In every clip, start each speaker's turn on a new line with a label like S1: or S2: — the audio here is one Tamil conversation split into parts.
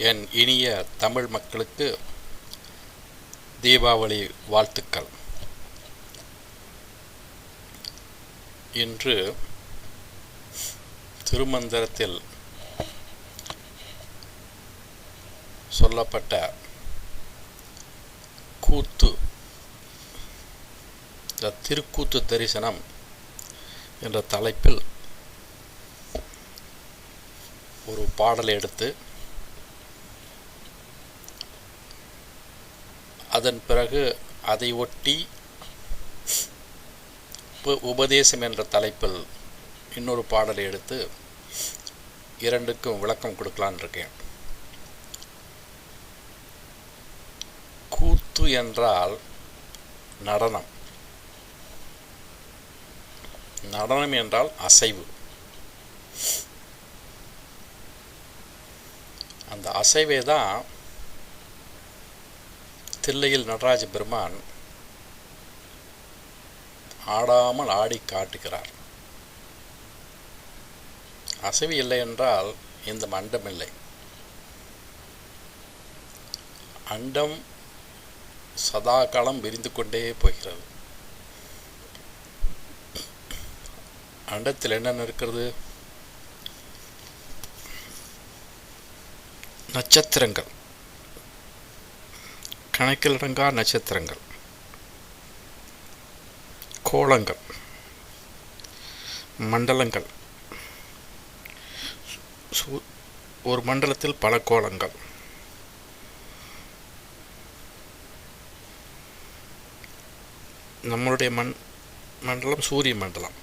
S1: என் இனிய தமிழ் மக்களுக்கு தீபாவளி வாழ்த்துக்கள். இன்று திருமந்திரத்தில் சொல்லப்பட்ட கூத்து, திருக்கூத்து தரிசனம் என்ற தலைப்பில் ஒரு பாடலை எடுத்து அதன் பிறகு அதை ஒட்டி உபதேசம் என்ற தலைப்பில் இன்னொரு பாடலை எடுத்து இரண்டுக்கும் விளக்கம் கொடுக்கலான் இருக்கேன். கூத்து என்றால் நடனம். நடனம் என்றால் அசைவு. அந்த அசைவே தான் தில்லையில் நடராஜ பெருமான் ஆடாமல் ஆடி காட்டுகிறார். அசைவு இல்லை என்றால் இந்த அண்டம் இல்லை. அண்டம் சதா காலம் விரிந்து கொண்டே போகிறது. அண்டத்தில் என்னென்ன இருக்கிறது? நட்சத்திரங்கள், கணக்கிலடங்கா நட்சத்திரங்கள், கோளங்கள், மண்டலங்கள். ஒரு மண்டலத்தில் பல கோளங்கள். நம்மளுடைய மண்டலம் சூரிய மண்டலம்.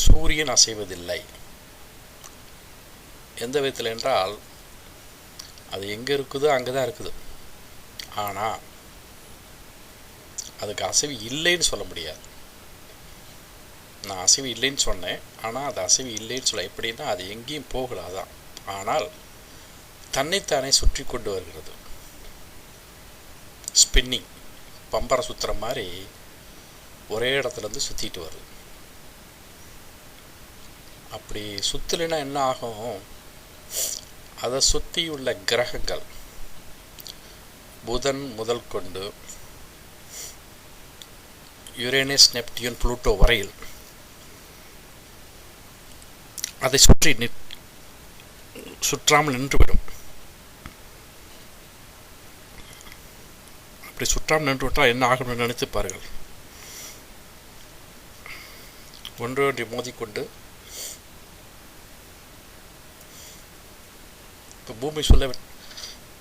S1: சூரியன் அசைவதில்லை. எந்த விதத்தில் என்றால் அது எங்கே இருக்குதோ அங்கே தான் இருக்குது. ஆனால் அதுக்கு அசைவு இல்லைன்னு சொல்ல முடியாது. நான் அசைவு இல்லைன்னு சொன்னேன், ஆனால் அது அசைவு இல்லைன்னு சொல்ல எப்படின்னா அது எங்கேயும் போகலாதான். ஆனால் தன்னைத்தானே சுற்றி கொண்டு வருகிறது. ஸ்பின்னிங், பம்பரை சுற்றுற மாதிரி ஒரே இடத்துலேருந்து சுற்றிட்டு வருது. அப்படி சுற்றலைன்னா என்ன ஆகும்? அதை சுற்றியுள்ள கிரகங்கள் புதன் முதல் கொண்டு யுரேனஸ், நெப்டியூன், புளூட்டோ வரையில் அதை சுற்றாமல் நின்றுவிடும். அப்படி சுற்றாமல் நின்று விட்டால் என்ன ஆகணும்னு நினைத்து பாருங்கள். ஒன்றொன்றை மோதிக்கொண்டு இப்போ பூமி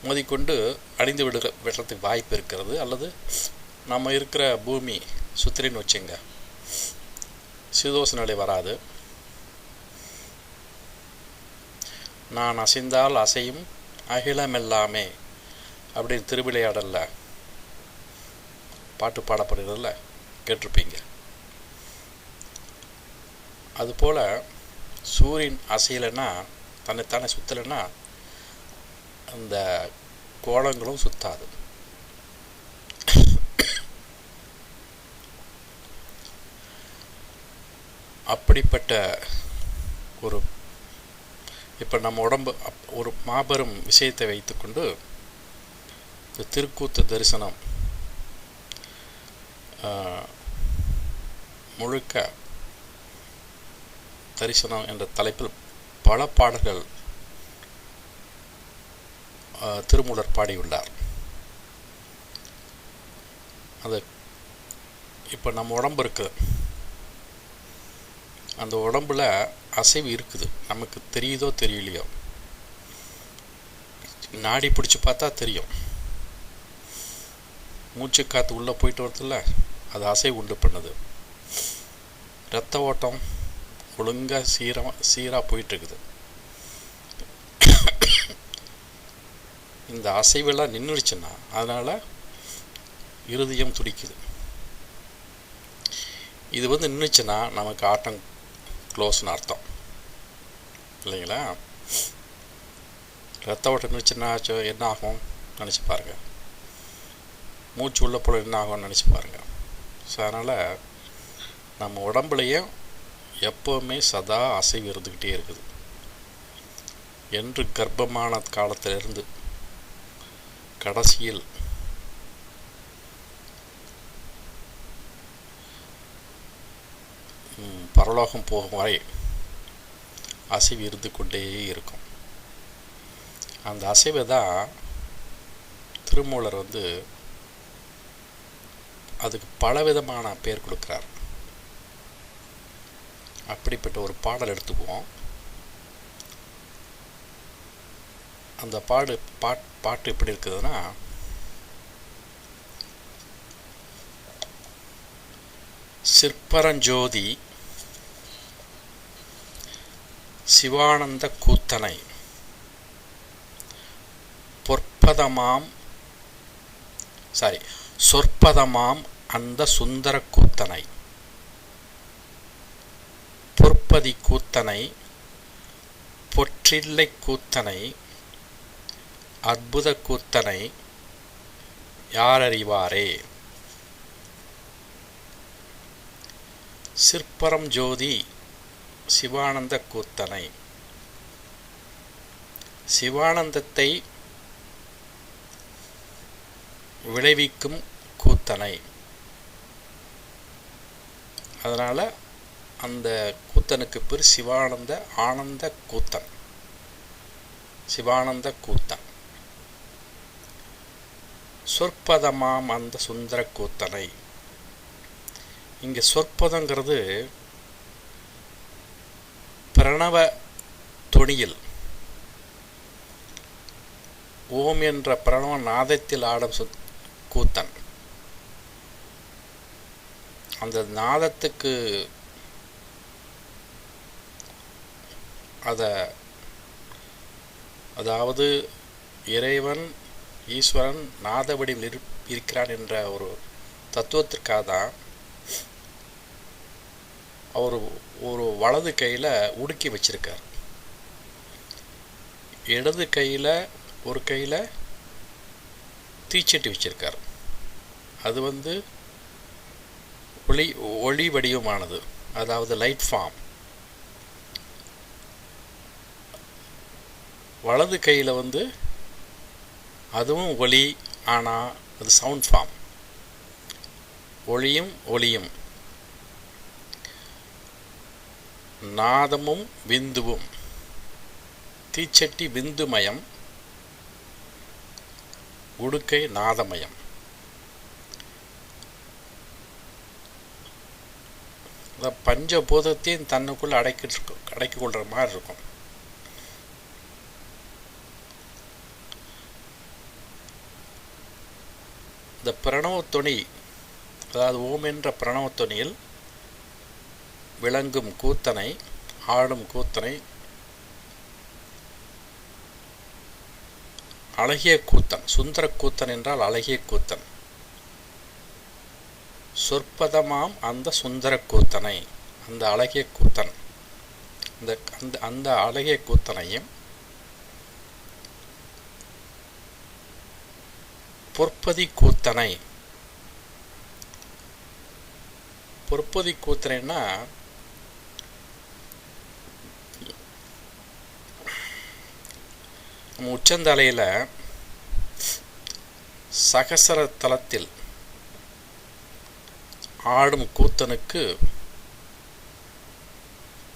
S1: மோதிக்கொண்டு அழிந்து விடுறதுக்கு வாய்ப்பு இருக்கிறது. அல்லது நம்ம இருக்கிற பூமி சுத்திரின்னு வச்சுங்க, சீதோஷ நிலை வராது. நான் அசைந்தால் அசையும் அகிலம் எல்லாமே அப்படின்னு திருவிளையாடல்ல பாட்டு பாடப்படுகிறதுல கேட்டிருப்பீங்க. அதுபோல் சூரியன் அசையலைன்னா, தன்னைத்தானே சுற்றலைன்னா அந்த கோளங்களும் சுத்தாது. அப்படிப்பட்ட ஒரு இப்போ நம்ம உடம்பு ஒரு மாபெரும் விஷயத்தை வைத்துக்கொண்டு இந்த திருக்கூத்து தரிசனம் முழுக்க தரிசனம் என்ற தலைப்பில் பல பாடல்கள் திருமூலர் பாடியுள்ளார். அது இப்போ நம்ம உடம்பு இருக்குது, அந்த உடம்புல அசைவு இருக்குது, நமக்கு தெரியுதோ தெரியலையோ. நாடி பிடிச்சி பார்த்தா தெரியும். மூச்சு காற்று உள்ளே போயிட்டு வரதில்ல, அது அசைவு உண்டு பண்ணுது. இரத்த ஓட்டம் ஒழுங்காக சீராக போயிட்டுருக்குது. இந்த அசைவெல்லாம் நின்றுடுச்சுன்னா அதனால் இருதயம் துடிக்குது. இது நின்றுச்சுன்னா நமக்கு ஆட்டம் க்ளோஸ்னு அர்த்தம் இல்லைங்களா? ரத்த ஓட்டம் நின்றுச்சுன்னா என்ன ஆகும் நினச்சி பாருங்கள். மூச்சு உள்ள போல என்ன ஆகும்னு நினச்சி பாருங்கள். ஸோ அதனால் நம்ம உடம்புலையும் எப்போவுமே சதா அசைவு இருந்துக்கிட்டே இருக்குது. என்று கர்ப்பமான காலத்திலிருந்து கடைசியில் பரலோகம் போகும் வரை அசைவு இருந்து கொண்டே இருக்கும். அந்த அசைவை தான் திருமூலர் அதுக்கு பலவிதமான பேர் கொடுக்குறார். அப்படிப்பட்ட ஒரு பாடல் எடுத்துக்குவோம். அந்த பாட்டு எப்படி இருக்குதுன்னா, சிற்பரஞ்சோதி சிவானந்த கூத்தனை சொற்பதமாம் அந்த சுந்தர கூத்தனை பொற்பதி கூத்தனை பொற்றில்லை கூத்தனை அற்புத கூத்தனை யாரறிவாரே. சிற்பரம் ஜோதி சிவானந்த கூத்தனை, சிவானந்தத்தை விளைவிக்கும் கூத்தனை. அதனால் அந்த கூத்தனுக்கு பேர் சிவானந்த ஆனந்த கூத்தன், சிவானந்த கூத்தன். சொற்பதமாம் அந்த சுந்தர கூத்தனை. இங்கே சொற்பதங்கிறது பிரணவ தொனியில் ஓம் என்ற பிரணவ நாதத்தில் ஆடும் கூத்தன். அந்த நாதத்துக்கு அதாவது இறைவன் ஈஸ்வரன் நாத வடிவில் இருக்கிறான் என்ற ஒரு தத்துவத்திற்காக தான் அவர் ஒரு வலது கையில் உடுக்கி வச்சிருக்கார், இடது கையில் ஒரு கையில் தீச்சட்டி வச்சிருக்கார். அது ஒளி வடிவமானது, அதாவது லைட் ஃபார்ம். வலது கையில் அதுவும் ஒளி, ஆனால் அது சவுண்ட் ஃபார்ம். ஒளியும் நாதமும் விந்துவும். தீச்சட்டி விந்துமயம், உடுக்கை நாதமயம். பஞ்சபூதத்தையும் தன்னுக்குள்ள அடக்கி கொள்ற மாதிரி இருக்கும். இந்த பிரணவத்தொனி, அதாவது ஓம் என்ற பிரணவத்தொனியில் விளங்கும் கூத்தனை, ஆடும் கூத்தனை அழகிய கூத்தன். சுந்தர கூத்தன் என்றால் அழகிய கூத்தன். சொற்பதமாம் அந்த சுந்தர கூத்தனை, அந்த அழகிய கூத்தன், அந்த அழகிய கூத்தனையும் பொற்பதி கூத்தனை. பொற்பதி கூத்தனைன்னா நம்ம உச்சந்தலையில் சகசர தலத்தில் ஆடும் கூத்தனுக்கு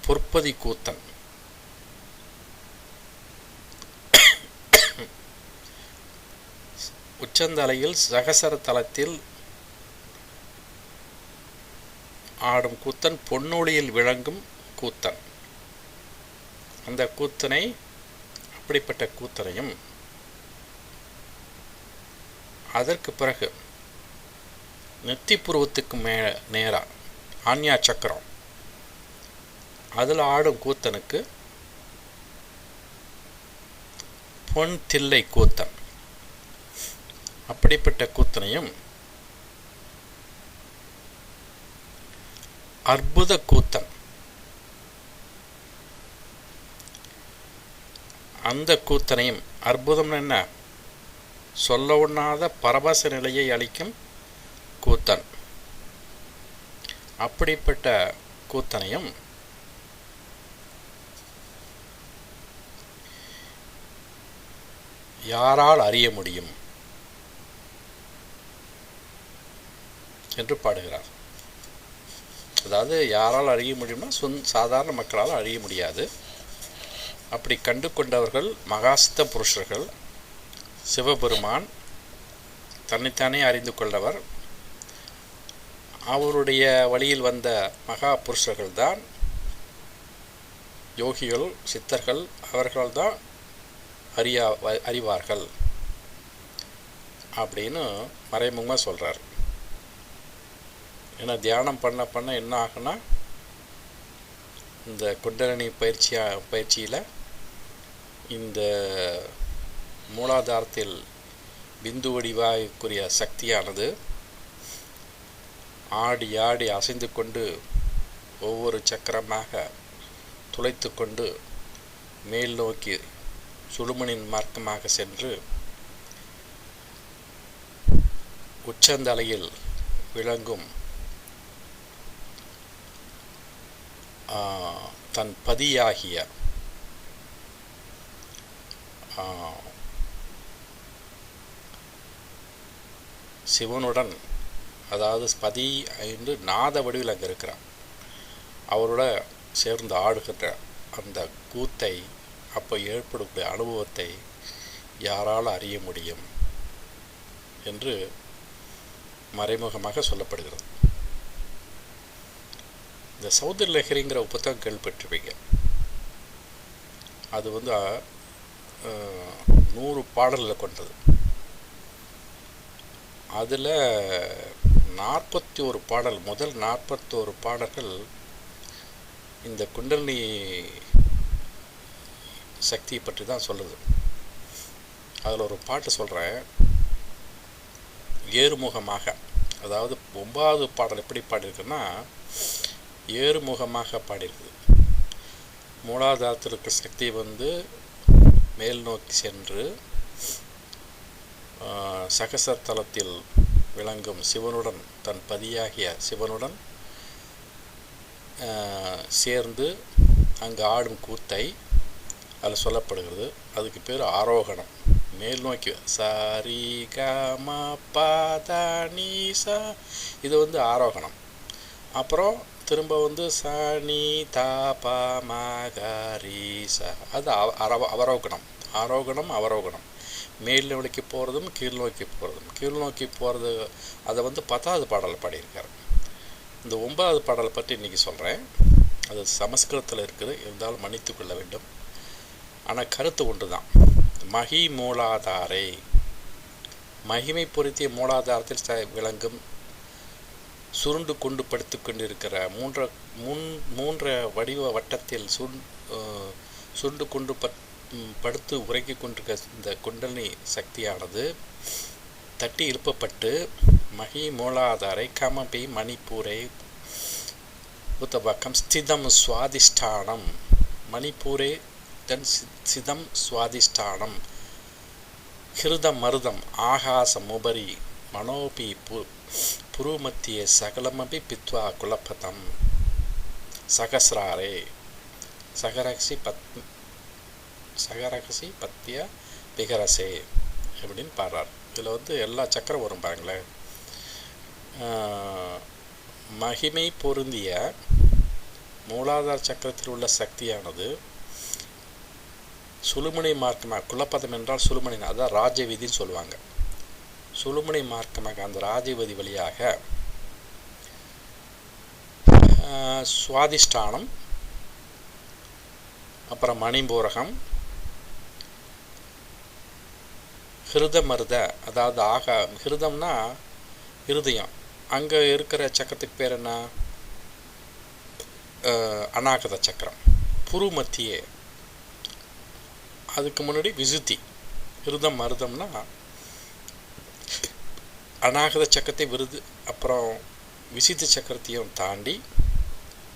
S1: பொற்பதி கூத்தன். உச்சந்தலையில் சகசர தலத்தில் ஆடும் கூத்தன் பொன்னொழியில் விளங்கும் கூத்தன். அந்த கூத்தனை, அப்படிப்பட்ட கூத்தனையும் அதற்கு பிறகு நெத்திப்புருவத்துக்கு நேரா ஆன்யா சக்கரம், அதில் ஆடும் கூத்தனுக்கு பொன் தில்லை கூத்தன். அப்படிப்பட்ட கூத்தனையும் அற்புத கூத்தன். அந்த கூத்தனையும், அற்புதம் என்ன, சொல்ல உண்ணாத பரவச நிலையை அளிக்கும் கூத்தன். அப்படிப்பட்ட கூத்தனையும் யாரால் அறிய முடியும் என்று பாடுகிறார். அதாவது யாரால் அறிய முடியும்னா சாதாரண மக்களால் அறிய முடியாது. அப்படி கண்டு கொண்டவர்கள் மகாசித்த புருஷர்கள். சிவபெருமான் தன்னைத்தானே அறிந்து கொண்டவர். அவருடைய வழியில் வந்த மகா புருஷர்கள் தான் யோகிகள், சித்தர்கள். அவர்கள்தான் அறிவார்கள் அப்படின்னு மறைமுகமாக சொல்கிறார். ஏன்னா தியானம் பண்ண என்ன ஆகுனா, இந்த குண்டலினி பயிற்சியில் இந்த மூலாதாரத்தில் பிந்து வடிவாய்க்குரிய சக்தியானது ஆடி ஆடி அசைந்து கொண்டு ஒவ்வொரு சக்கரமாக துளைத்து கொண்டு மேல் நோக்கி சுழுமனின் மார்க்கமாக சென்று உச்சந்தலையில் விளங்கும் தன் பதியாகிய சிவனுடன், அதாவது பதி என்று நாத வடிவில் அங்கே இருக்கிறார், அவரோட சேர்ந்து ஆடுகின்ற அந்த கூத்தை, அப்போ ஏற்படக்கூடிய அனுபவத்தை யாரால் அறிய முடியும் என்று மறைமுகமாக சொல்லப்படுகிறது. இந்த சௌந்தர லஹரிங்கிற புத்தகம் கேள்விப்பட்டிருப்பீங்க. அது 100 பாடல்களை கொண்டது. அதில் 41 பாடல், முதல் 41 பாடல்கள் இந்த குண்டலினி சக்தியை பற்றி தான் சொல்லுது. அதில் ஒரு பாட்டு சொல்கிறேன். ஏறுமுகமாக, அதாவது 9வது பாடல் எப்படி பாடியிருக்குன்னா ஏறுமுகமாக பாடியிருக்கு. மூலாதாரத்தில் இருக்கிற சக்தி மேல் நோக்கி சென்று சகசத்தலத்தில் விளங்கும் சிவனுடன், தன் பதியாகிய சிவனுடன் சேர்ந்து அங்கு ஆடும் கூத்தை அதில் சொல்லப்படுகிறது. அதுக்கு பேர் ஆரோகணம். மேல் நோக்கி சாரி கம பதனிசா, இது ஆரோகணம். அப்புறம் திரும்ப சனி தாபா மகரீசா, அது அவரோகணம். அவரோகணம் மேல் நோக்கி போகிறதும் கீழ் நோக்கி போகிறதும். கீழ் நோக்கி போகிறது அதை 10வது பாடல் பாடியிருக்கார். இந்த 9வது பாடலை பற்றி இன்றைக்கி சொல்கிறேன். அது சமஸ்கிருதத்தில் இருக்குது, இருந்தாலும் மன்னித்து கொள்ள வேண்டும். ஆனால் கருத்து ஒன்று தான். மகி மூலாதாரை, மகிமை பொருத்திய மூலாதாரத்தில் விளங்கும் சுருண்டு கொண்டு படுத்து கொண்டிருக்கிற மூன்ற வடிவ வட்டத்தில் சுருண்டு கொண்டு படுத்து உறங்கி கொண்டிருக்க இந்த குண்டலினி சக்தியானது தட்டி எழுப்பப்பட்டு மகி மூலாதாரை கமபி மணிப்பூரை உத்தபக்கம் ஸ்திதம் சுவாதிஷ்டானம், மணிப்பூரே தன் சிதம் சுவாதிஷ்டானம், ஹிருதம் மருதம் ஆகாசம் உபரி மனோபி புருமத்தியே சகலமபி பித்வா குலப்பதம் சகசிராரே சகரகசி பத்திய பிகரசே அப்படின்னு பாடுறார். இதில் எல்லா சக்கரம் வரும் பாருங்களேன். மகிமை பொருந்திய மூலாதார சக்கரத்தில் உள்ள சக்தியானது சுழுமுனை மார்க்கமாக, குலப்பதம் என்றால் சுழுமுனை, அதான் ராஜவீதின்னு சொல்லுவாங்க. சுழுமுனை மார்க்கமாக அந்த ராஜவதி வழியாக சுவாதிஷ்டானம், அப்புறம் மணிபூரகம், ஹிருதமருத, அதாவது ஹிருதம்னா இருதயம், அங்கே இருக்கிற சக்கரத்துக்கு பேர் என்ன? அநாகத சக்கரம். புருமத்தியே, அதுக்கு முன்னாடி விசுத்தி. ஹிருதம் மருதம்னா அநாகத சக்கரத்தை அப்புறம் விசித்த சக்கரத்தையும் தாண்டி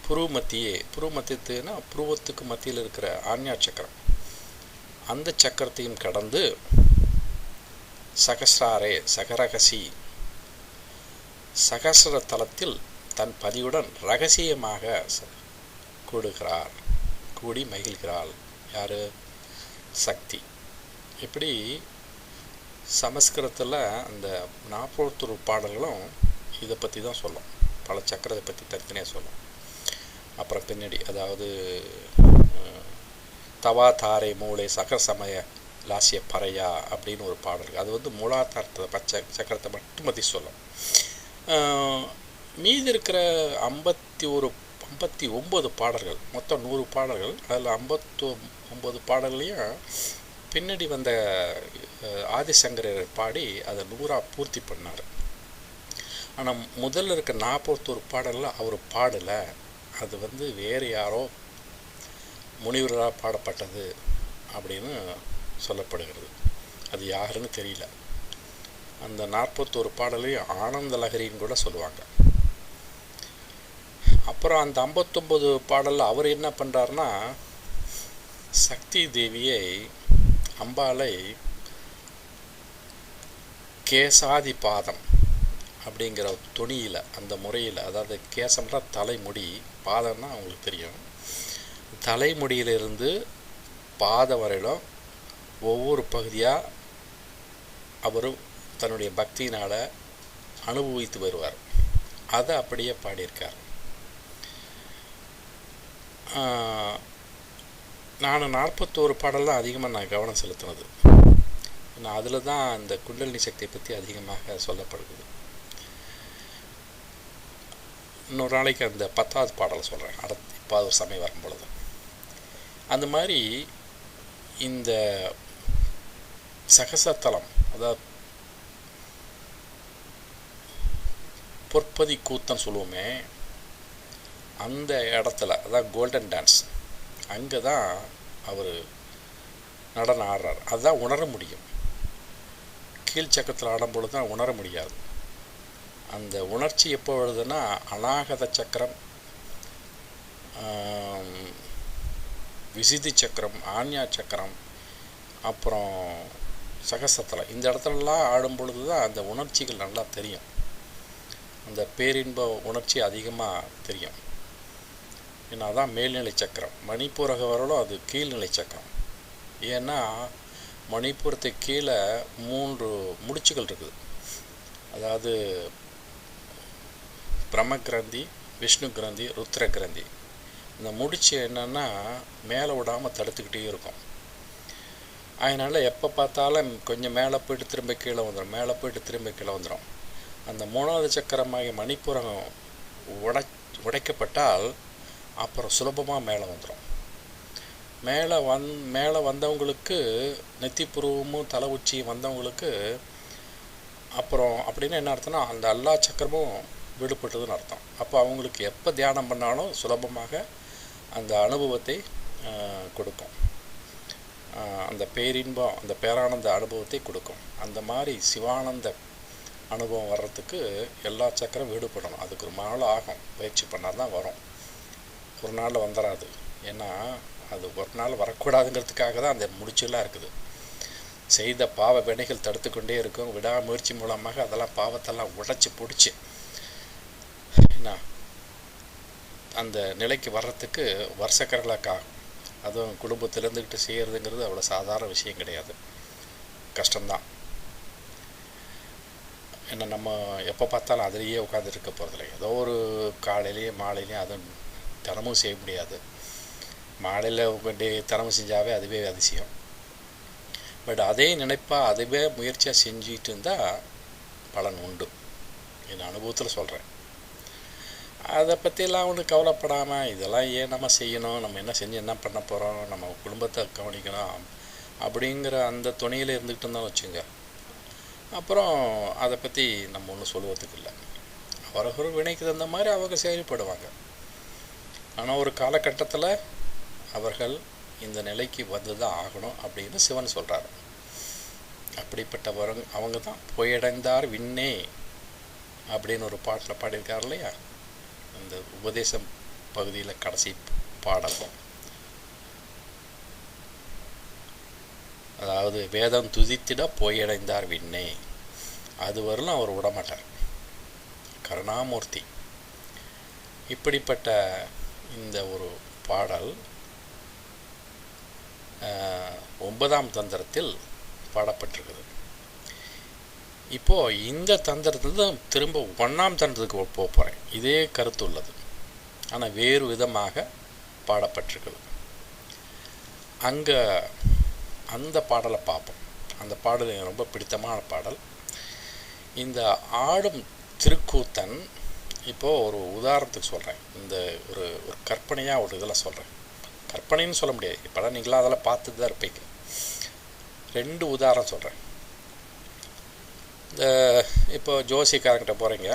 S1: புருமத்தியத்துனா புருவத்துக்கு மத்தியில் இருக்கிற ஆஞ்ஞா சக்கரம், அந்த சக்கரத்தையும் கடந்து சகசிராரே சகரகசி சகசிர தலத்தில் தன் பதியுடன் ரகசியமாக கூடி மகிழ்கிறாள். யாரு? சக்தி. இப்படி சமஸ்கிருதத்தில் அந்த 41 பாடல்களும் இதை பற்றி தான் சொல்லும். பல சக்கரத்தை பற்றி தனித்தனியாக சொல்லும். அப்புறம் பின்னாடி அதாவது தவா தாரை மூளை சகர சமய லாசிய பறையா அப்படின்னு ஒரு பாடல் இருக்குது. அது வந்து மூலாதாரத்தை பச்சை சக்கரத்தை மட்டும் பற்றி சொல்லும். மீதி இருக்கிற 59 பாடல்கள், மொத்தம் 100 பாடல்கள், அதில் 59 பாடல்களையும் பின்னாடி வந்த ஆதிசங்கரர் பாடி அதை 100 பூர்த்தி பண்ணார். ஆனால் முதல்ல இருக்க 41 பாடலில் அவர் பாடலை, அது வந்து வேறு யாரோ முனிவராக பாடப்பட்டது அப்படின்னு சொல்லப்படுகிறது. அது யாருன்னு தெரியல. அந்த 41 பாடலையும் ஆனந்த லஹரின்னு கூட சொல்லுவாங்க. அப்புறம் அந்த 59 பாடலில் அவர் என்ன பண்ணுறாருன்னா, சக்தி தேவியை அம்பாளை கேசாதி பாதம் அப்படிங்கிற துணியில், அந்த முறையில், அதாவது கேசம்னா தலைமுடி, பாதம்னா அவங்களுக்கு தெரியும், தலைமுடியிலிருந்து பாதம் வரையிலும் ஒவ்வொரு பகுதியாக அவர் தன்னுடைய பக்தியினால் அனுபவித்து வருவார். அதை அப்படியே பாடியிருக்கார். நான் 41 பாடலாம் அதிகமாக நான் கவனம் செலுத்தினது. நான் அதில் தான் அந்த குண்டலினி சக்தியை பற்றி அதிகமாக சொல்லப்படுகிறது. இன்னொரு நாளைக்கு அந்த 10வது பாடலை சொல்கிறேன், அடுத்து இப்போ ஒரு சமயம் வரும் பொழுது. அந்த மாதிரி இந்த சகசத்தலம், அதாவது பொற்பதி கூத்தன்னு சொல்லுவோமே, அந்த இடத்துல, அதான் கோல்டன் டான்ஸ், அங்கே தான் அவர் நடனம் ஆடுறார். அதுதான் உணர முடியும். கீழ்ச்சக்கரத்தில் ஆடும்பொழுது தான் உணர முடியாது. அந்த உணர்ச்சி எப்போ வருதுன்னா, அநாகத சக்கரம், விசிதி சக்கரம், ஆன்யா சக்கரம், அப்புறம் சகசத்தலம், இந்த இடத்துலலாம் ஆடும் பொழுது தான் அந்த உணர்ச்சிகள் நல்லா தெரியும். அந்த பேரின்ப உணர்ச்சி அதிகமாக தெரியும். ஏன்னா அதான் மேல்நிலை சக்கரம். மணிப்பூரக வரலும் அது கீழ்நிலை சக்கரம். ஏன்னா மணிப்பூரத்துக்கு கீழே 3 முடிச்சுகள் இருக்குது. அதாவது பிரம்ம கிரந்தி, விஷ்ணு கிரந்தி, ருத்ர கிரந்தி. இந்த முடிச்சு என்னன்னா மேலே விடாமல் தடுத்துக்கிட்டே இருக்கும். அதனால் எப்போ பார்த்தாலும் கொஞ்சம் மேலே போய்ட்டு திரும்ப கீழே வந்துடும், மேலே போய்ட்டு திரும்ப கீழே வந்துடும். அந்த 3வது சக்கரமாகிய மணிப்புரம் உடைக்கப்பட்டால் அப்புறம் சுலபமாக மேலே வந்துடும். மேலே வந்தவங்களுக்கு, நெத்திப்புருவமும் தலை உச்சியும் வந்தவங்களுக்கு அப்புறம் அப்படின்னு என்ன அர்த்தம்னா, அந்த எல்லா சக்கரமும் விடுபட்டதுன்னு அர்த்தம். அப்போ அவங்களுக்கு எப்போ தியானம் பண்ணாலும் சுலபமாக அந்த அனுபவத்தை கொடுக்கும். அந்த பேரின்பம், அந்த பேரானந்த அனுபவத்தை கொடுக்கும். அந்த மாதிரி சிவானந்த அனுபவம் வர்றதுக்கு எல்லா சக்கரம் விடுபடணும். அதுக்கு ஒரு நாள் ஆகும், பயிற்சி பண்ணால் தான் வரும். ஒரு நாளில் வந்துடாது. ஏன்னா அது ஒரு நாள் வரக்கூடாதுங்கிறதுக்காக தான் அந்த முடிச்செல்லாம் இருக்குது. செய்த பாவ வினைகள் தடுத்து கொண்டே இருக்கும். விடாமுயற்சி மூலமாக அதெல்லாம் பாவத்தெல்லாம் உடைச்சி பிடிச்சி என்ன அந்த நிலைக்கு வர்றதுக்கு வருஷக்கணக்காக ஆகும். அதுவும் குடும்பத்தில் இருந்துக்கிட்டு செய்கிறதுங்கிறது அவ்வளோ சாதாரண விஷயம் கிடையாது, கஷ்டம்தான். ஏன்னா நம்ம எப்போ பார்த்தாலும் அதிலேயே உட்காந்துருக்க போகிறதில்ல. ஏதோ ஒரு காலையிலேயும் மாலையிலையும் அதுவும் தினமும் செய்ய முடியாது. மாலையில் உட்காந்து தினமும் செஞ்சாவே அதுவே அதிசயம். பட் அதே நினைப்பாக அதுவே முயற்சியாக செஞ்சுட்டு இருந்தால் பலன் உண்டு. என் அனுபவத்தில் சொல்கிறேன். அதை பற்றிலாம் ஒன்றும் கவலைப்படாமல், இதெல்லாம் ஏன் நம்ம செய்யணும், நம்ம என்ன செஞ்சு என்ன பண்ண போகிறோம், நம்ம குடும்பத்தை கவனிக்கணும் அப்படிங்கிற அந்த துணையில் இருந்துக்கிட்டு இருந்தாலும் வச்சுங்க, அப்புறம் அதை பற்றி நம்ம ஒன்றும் சொல்லுவதுக்கு இல்லை. அவரவர் வினைக்கு தகுந்த மாதிரி அவங்க செயல்படுவாங்க. ஆனால் ஒரு காலகட்டத்தில் அவர்கள் இந்த நிலைக்கு வந்து தான் ஆகணும் அப்படின்னு சிவன் சொல்கிறார். அப்படிப்பட்டவங்க அவங்க தான் போயடைந்தார் விண்ணே அப்படின்னு ஒரு பாட்டில் பாடியிருக்கார் இல்லையா, அந்த உபதேசம் பகுதியில் கடைசி பாடல். அதாவது வேதம் துதித்திட போயடைந்தார் விண்ணே, அது வரலும் அவர் விடமாட்டார். கருணாமூர்த்தி. இப்படிப்பட்ட இந்த ஒரு பாடல் 9ஆம் தந்திரத்தில் பாடப்பட்டிருக்குது. இப்போது இந்த தந்திரத்தில் தான் திரும்ப 1ஆம் தந்திரத்துக்கு போக போகிறேன். இதே கருத்து உள்ளது, ஆனால் வேறு விதமாக பாடப்பட்டிருக்குது. அங்கே அந்த பாடலை பார்ப்போம். அந்த பாடல் எனக்கு ரொம்ப பிடித்தமான பாடல். இந்த ஆடும் திருக்கூத்தன், இப்போது ஒரு உதாரணத்துக்கு சொல்கிறேன். இந்த ஒரு கற்பனையாக ஒரு இதில் சொல்கிறேன். கற்பனைன்னு சொல்ல முடியாது, இப்போலாம் நீங்களாம் அதெல்லாம் பார்த்துட்டு தான் இருப்பீங்க. 2 உதாரணம் சொல்கிறேன். இந்த இப்போ ஜோசிக்காரங்கிட்ட போகிறீங்க,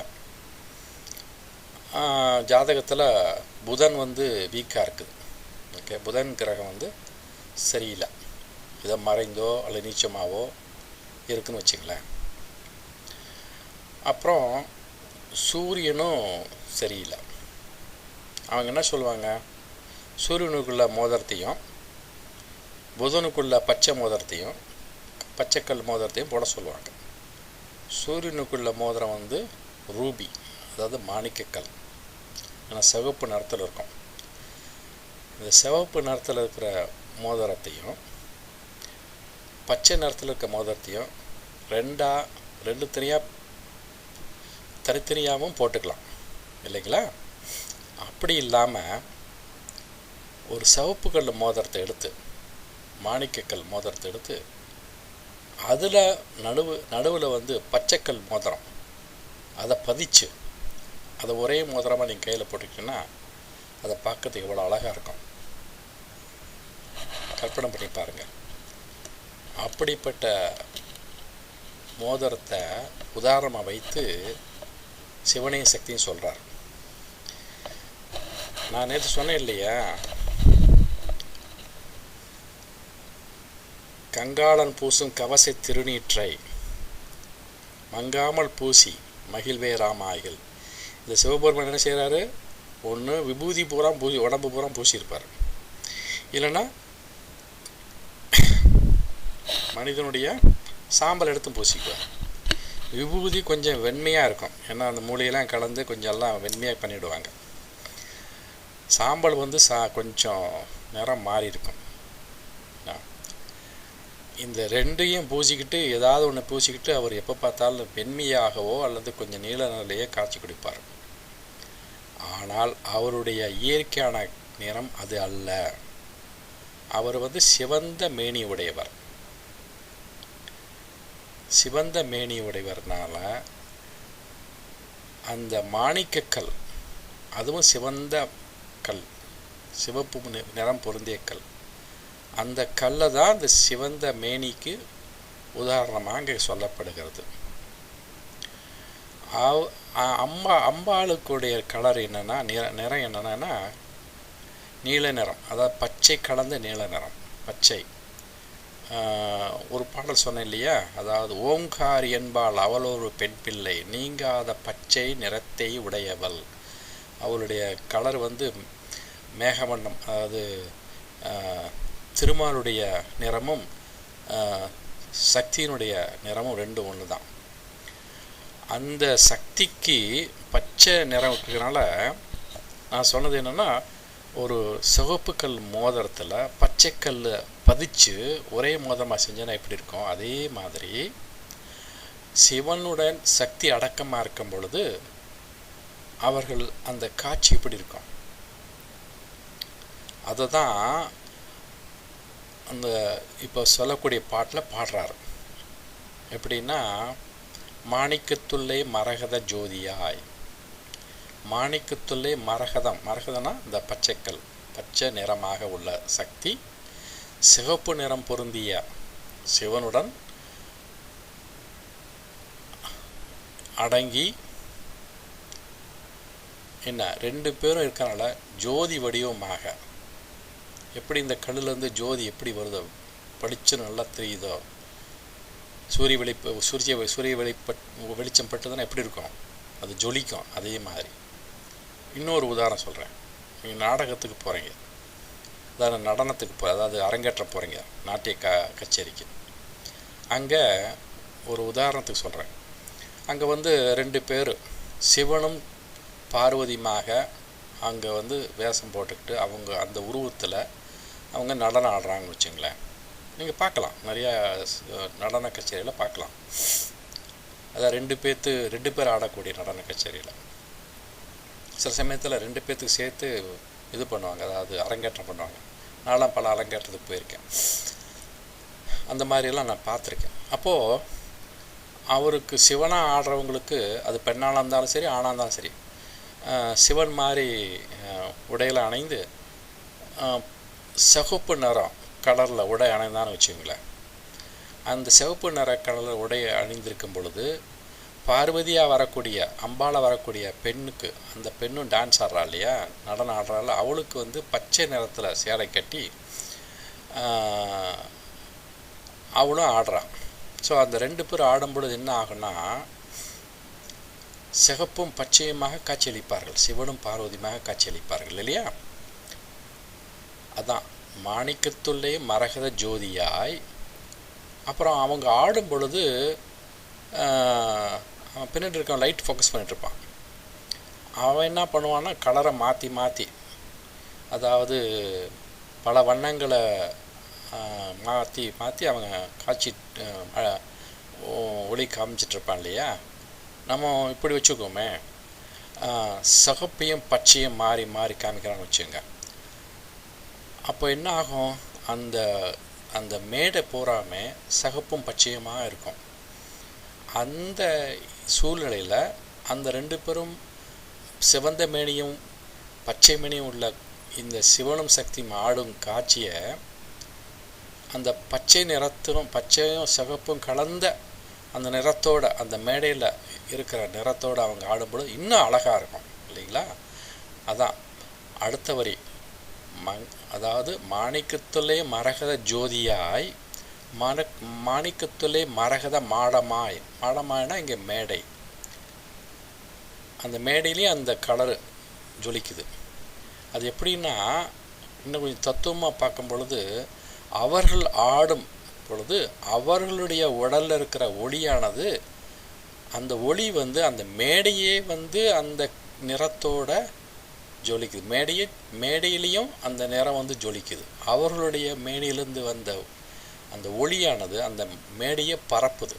S1: ஜாதகத்தில் புதன் வந்து வீக்காக இருக்குது. ஓகே, புதன் கிரகம் வந்து சரியில்லை, இதை மறைந்தோ அல்லது நீச்சமாகவோ இருக்குதுன்னு வச்சுங்களேன். அப்புறம் சூரியனும் சரியில்லை. அவங்க என்ன சொல்லுவாங்க, சூரியனுக்குள்ள மோதிரத்தையும் புதனுக்குள்ள பச்சை மோதிரத்தையும் பச்சைக்கல் மோதிரத்தையும் போட சொல்லுவாங்க. சூரியனுக்குள்ள மோதிரம் வந்து ரூபி, அதாவது மாணிக்கக்கல், ஆனால் சிவப்பு நிறத்தில் இருக்கும். இந்த சிவப்பு நிறத்தில் இருக்கிற மோதிரத்தையும் பச்சை நிறத்தில் இருக்க மோதிரத்தையும் ரெண்டு தனித்தனியாகவும் போட்டுக்கலாம் இல்லைங்களா? அப்படி இல்லாமல் ஒரு சிவப்பு கல் மோதிரத்தை எடுத்து, மாணிக்கக்கல் மோதிரத்தை எடுத்து, அதில் நடுவில் வந்து பச்சைக்கல் மோதிரம் அதை பதிச்சு அதை ஒரே மோதிரமாக நீங்கள் கையில் போட்டுக்கிட்டீங்கன்னா அதை பார்க்கறதுக்கு எவ்வளோ அழகாக இருக்கும். கற்பனை பண்ணி பாருங்கள். அப்படிப்பட்ட மோதிரத்தை உதாரணமாக வைத்து சிவனையும் சக்தியும் சொல்கிறார். நான் நேற்று சொன்னேன் இல்லையா, கங்காளன் பூசும் கவசை திருநீற்றை மங்காமல் பூசி மகிழ்வே ராமாய்கள். இந்த சிவபெருமான் என்ன செய்கிறாரு, ஒன்று விபூதி பூரா உடம்பு பூரா பூசியிருப்பார், இல்லைன்னா மனிதனுடைய சாம்பல் எடுத்து பூசிக்குவார். விபூதி கொஞ்சம் வெண்மையாக இருக்கும், ஏன்னா அந்த மூளையெல்லாம் கலந்து கொஞ்சம் எல்லாம் வெண்மையாக பண்ணிவிடுவாங்க. சாம்பல் வந்து கொஞ்சம் நிறம் மாறி இருக்கும். இந்த ரெண்டையும் பூசிக்கிட்டு ஏதாவது ஒன்று பூசிக்கிட்டு அவர் எப்போ பார்த்தாலும் வெண்மையாகவோ அல்லது கொஞ்சம் நீல நிலையே காட்சி கொடுப்பார். ஆனால் அவருடைய இயற்கையான நிறம் அது அல்ல. அவர் வந்து சிவந்த மேனி உடையவர். சிவந்த மேனி உடையவர்னால அந்த மாணிக்கக்கல், அதுவும் சிவந்த கல், சிவப்பு நிறம் பொருந்திய கல், அந்த கல்லை தான் அந்த சிவந்த மேனிக்கு உதாரணமாக இங்கே சொல்லப்படுகிறது. அம்பாளுக்குடைய கலர் என்னென்னா, நிறம் என்னென்னா நீல நிறம், அதாவது பச்சை கலந்த நீல நிறம், பச்சை. ஒரு பாடல் சொன்னேன் இல்லையா, அதாவது ஓங்காரி என்பாள் அவள் ஒரு பெண் பிள்ளை நீங்காத பச்சை நிறத்தை உடையவள். அவளுடைய கலர் வந்து மேகவண்ணம், அதாவது திருமாலுடைய நிறமும் சக்தியினுடைய நிறமும் ரெண்டும் ஒன்று தான். அந்த சக்திக்கு பச்சை நிறம் இருக்கிறதுனால நான் சொன்னது என்னென்னா, ஒரு சிவப்பு கல் மோதிரத்தில் பச்சைக்கல் பதிச்சு ஒரே மோதிரமாக செஞ்சேன்னா எப்படி இருக்கும், அதே மாதிரி சிவனுடன் சக்தி அடக்கமாக இருக்கும் பொழுது அவர்கள் அந்த காட்சி எப்படி இருக்கும். அதை தான் அந்த இப்போ சொல்லக்கூடிய பாட்டில் பாடுறாரு. எப்படின்னா, மாணிக்கத்துள்ளே மரகத ஜோதியாய், மாணிக்கத்துள்ளே மரகதம், மரகதம்னா இந்த பச்சைக்கல், பச்சை நிறமாக உள்ள சக்தி சிவப்பு நிறம் பொருந்திய சிவனுடன் அடங்கி என்ன ரெண்டு பேரும் இருக்கனால ஜோதி வடிவமாக, எப்படி இந்த கல்லுலேருந்து ஜோதி எப்படி வருதோ, பளிச்சுன்னு நல்லா தெரியுதோ, சூரிய வெளிச்சம் பட்டுதுன்னா எப்படி இருக்கும், அது ஜொலிக்கும். அதே மாதிரி இன்னொரு உதாரணம் சொல்கிறேன். நீங்கள் நாடகத்துக்கு போகிறீங்க, அதாவது நடனத்துக்கு அதாவது அரங்கேற்ற போகிறீங்க, நாட்டிய கச்சேரிக்கு. அங்கே ஒரு உதாரணத்துக்கு சொல்கிறேன். அங்கே வந்து ரெண்டு பேர் சிவனும் பார்வதியுமாக அங்கே வந்து வேஷம் போட்டுக்கிட்டு அவங்க அந்த உருவத்தில் அவங்க நடனம் ஆடுறாங்கன்னு வச்சுங்களேன். நீங்கள் பார்க்கலாம், நிறையா நடன கச்சேரியில் பார்க்கலாம். அதான் ரெண்டு பேர் ஆடக்கூடிய நடன கச்சேரியில் சில சமயத்தில் 2 பேர்த்துக்கு சேர்த்து இது பண்ணுவாங்க, அதாவது அரங்கேற்றம் பண்ணுவாங்க. நான்லாம் பல அரங்கேற்றத்துக்கு போயிருக்கேன், அந்த மாதிரியெல்லாம் நான் பார்த்துருக்கேன். அப்போது அவருக்கு சிவனாக ஆடுறவங்களுக்கு, அது பெண்ணாக இருந்தாலும் சரி ஆணாக இருந்தாலும் சரி, சிவன் மாதிரி உடையில் அணைந்து சிவப்பு நிறம் கலரில் உடை அணைந்தான்னு வச்சுக்கோங்களேன். அந்த சிவப்பு நிற கலரில் உடையை அணிந்திருக்கும் பொழுது பார்வதியாக வரக்கூடிய, அம்பால வரக்கூடிய பெண்ணுக்கு, அந்த பெண்ணும் டான்ஸ் ஆடுறா இல்லையா, நடனம் ஆடுறாள், அவளுக்கு வந்து பச்சை நிறத்தில் சேலை கட்டி அவளும் ஆடுறான். ஸோ அந்த 2 பேர் ஆடும் பொழுது என்ன ஆகுன்னா, சிகப்பும் பச்சையுமாக காட்சியளிப்பார்கள், சிவனும் பார்வதியுமாக காட்சியளிப்பார்கள் இல்லையா. அதான் மாணிக்கத்துள்ளே மரகத ஜோதியாய். அப்புறம் அவங்க ஆடும் பொழுது பின்னாடி இருக்க லைட் ஃபோக்கஸ் பண்ணிகிட்ருப்பான். அவன் என்ன பண்ணுவான்னா, கலரை மாற்றி மாற்றி, அதாவது பல வண்ணங்களை மாற்றி மாற்றி அவங்க காட்சி ஒளி காமிச்சிட்ருப்பான் இல்லையா. நம்ம இப்படி வச்சுக்கோமே, சிகப்பையும் பச்சையும் மாறி மாறி காமிக்கிறான்னு வச்சுங்க. அப்போ என்ன ஆகும், அந்த அந்த மேடை பூராமே சிகப்பும் பச்சையுமாக இருக்கும். அந்த சூழ்நிலையில் அந்த 2 பேரும் சிவந்த மேனியும் பச்சை மேனியும் உள்ள இந்த சிவனும் சக்தியும் ஆடும் காட்சியை அந்த பச்சை நிறத்திலும் பச்சையும் சிகப்பும் கலந்த அந்த நிறத்தோடு, அந்த மேடையில் இருக்கிற நிறத்தோடு அவங்க ஆடும்பொழுது இன்னும் அழகாக இருக்கும் இல்லைங்களா. அதான் அடுத்த வரி, அதாவது மாணிக்கத்துள்ளே மரகத ஜோதியாய், மாணிக்கத்துள்ளே மரகத மாடமாய். மாடமாய்னா இங்கே மேடை, அந்த மேடையிலேயும் அந்த கலரு ஜொலிக்குது. அது எப்படின்னா, இன்னும் கொஞ்சம் தத்துவமாக பார்க்கும் பொழுது, அவர்கள் ஆடும் பொழுது அவர்களுடைய உடலில் இருக்கிற ஒளியானது, அந்த ஒளி வந்து அந்த மேடையே வந்து அந்த நிறத்தோட ஜொலிக்குது. மேடையிலையும் அந்த நிறம் வந்து ஜொலிக்குது. அவர்களுடைய மேடையிலிருந்து வந்த அந்த ஒளியானது அந்த மேடையை பரப்புது.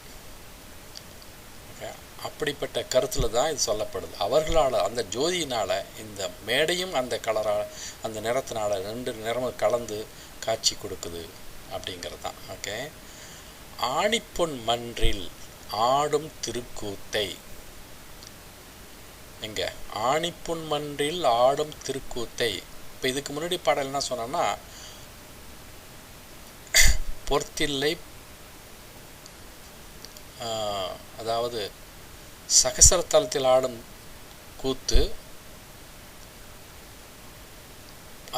S1: அப்படிப்பட்ட கருத்தில் தான் இது சொல்லப்படுது. அவர்களால், அந்த ஜோதியினால் இந்த மேடையும் அந்த கலரால், அந்த நிறத்தினால் 2 நிறமும் கலந்து காட்சி கொடுக்குது அப்படிங்கிறது தான். ஓகே. ஆணிப்பொன் மன்றில் ஆடும் திருக்கூத்தை. எங்கே ஆணிப்பொன் மன்றில் ஆடும் திருக்கூத்தை. இப்போ இதுக்கு முன்னாடி பாடல் என்ன சொன்னோன்னா, பொற்தில்லை, அதாவது சகசரத்தலத்தில் ஆடும் கூத்து,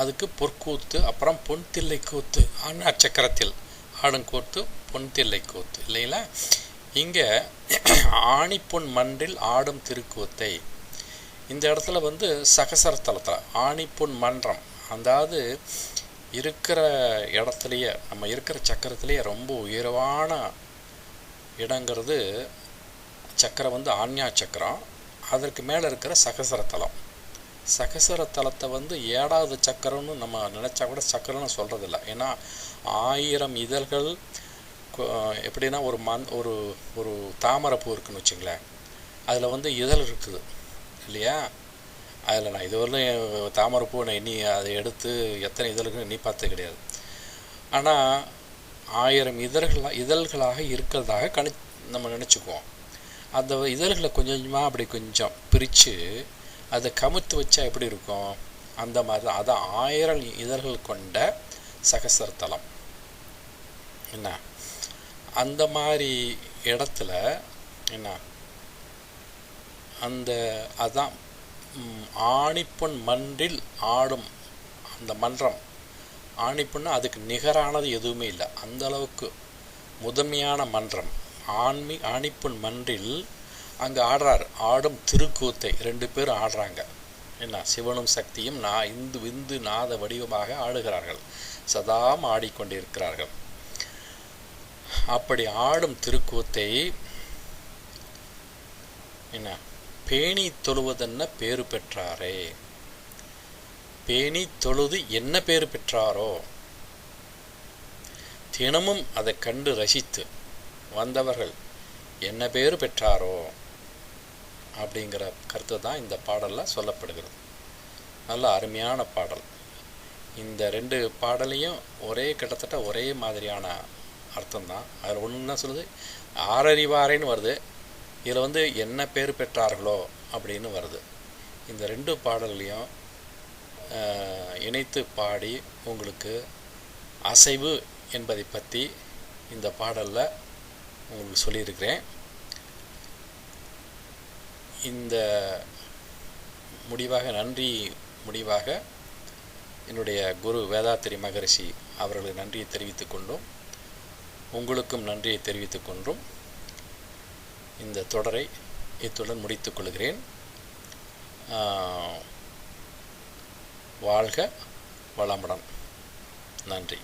S1: அதுக்கு பொற்கூத்து, அப்புறம் பொன்தில்லை கூத்து, அச்சக்கரத்தில் ஆடும் கூத்து பொன்தில்லை கூத்து இல்லைங்களா. இங்கே ஆணிப்பொன் மன்றில் ஆடும் திருக்கூத்தை, இந்த இடத்துல வந்து சகசரத்தலத்தில் ஆணிப்பொன் மன்றம், அதாவது இருக்கிற இடத்துலையே, நம்ம இருக்கிற சக்கரத்துலேயே ரொம்ப உயர்வான இடங்கிறது சக்கரம் வந்து ஆஞ்ஞா சக்கரம். அதற்கு மேலே இருக்கிற சகசரத்தலம். சகசரத்தலத்தை வந்து 7வது சக்கரம்னு நம்ம நினச்சா கூட சக்கரம்னு சொல்கிறதில்ல. ஏன்னா 1000 இதழ்கள், எப்படின்னா ஒரு ஒரு தாமரைப்பூ இருக்குன்னு வச்சுங்களேன், அதில் வந்து இதழ் இருக்குது இல்லையா. அதில் நான் இதுவரையிலும் தாமரைப்பூ நான் எண்ணி அதை எடுத்து எத்தனை இதழ்கள் எண்ணி பார்த்தது கிடையாது. ஆனால் 1000 இதழ்களாக இருக்கிறதாக நம்ம நினச்சிக்குவோம். அந்த இதழ்களை கொஞ்சம் கொஞ்சமாக அப்படி கொஞ்சம் பிரித்து அதை கமுத்து வச்சா எப்படி இருக்கும், அந்த மாதிரி தான். அதான் 1000 இதழ்கள் கொண்ட சகசரத்தலம். என்ன அந்த மாதிரி இடத்துல என்ன அதான் ஆணிப்பொன் மன்றில் ஆடும் அந்த மன்றம். ஆணிப்பொன்னு அதுக்கு நிகரானது எதுவுமே இல்லை, அந்த அளவுக்கு முதன்மையான மன்றம். ஆணிப்பொன் மன்றில் அங்கே ஆடும் திருக்கூத்தை 2 பேரும் ஆடுறாங்க. என்ன சிவனும் சக்தியும் விந்து நாத வடிவமாக ஆடுகிறார்கள், சதாம் ஆடிக்கொண்டிருக்கிறார்கள். அப்படி ஆடும் திருக்கூத்தை என்ன பேணி தொழுவதென்ன பேறு பெற்றாரே. பேணி தொழுது என்ன பேறு பெற்றாரோ, தினமும் அதை கண்டு ரசித்து வந்தவர்கள் என்ன பேர் பெற்றாரோ அப்படிங்கிற கருத்து தான் இந்த பாடலில் சொல்லப்படுகிறது. நல்ல அருமையான பாடல். இந்த 2 பாடலையும் கிட்டத்தட்ட ஒரே மாதிரியான அர்த்தம்தான். அதில் ஒன்று என்ன சொல்லுது, ஆரறிவாரேன்னு வருது, இதில் என்ன பேர் பெற்றார்களோ அப்படின்னு வருது. இந்த 2 பாடல்லையும் இணைத்து பாடி உங்களுக்கு அசைவு என்பதை பற்றி இந்த பாடலில் உங்களுக்கு சொல்லியிருக்கிறேன். இந்த முடிவாக என்னுடைய குரு வேதாத்திரி மகரிஷி அவர்களுக்கு நன்றியை தெரிவித்துக் கொண்டும் உங்களுக்கும் நன்றியை தெரிவித்துக் கொண்டும் இந்த தொடரை இத்துடன் முடித்துக் கொள்கிறேன். வாழ்க வளமுடன். நன்றி.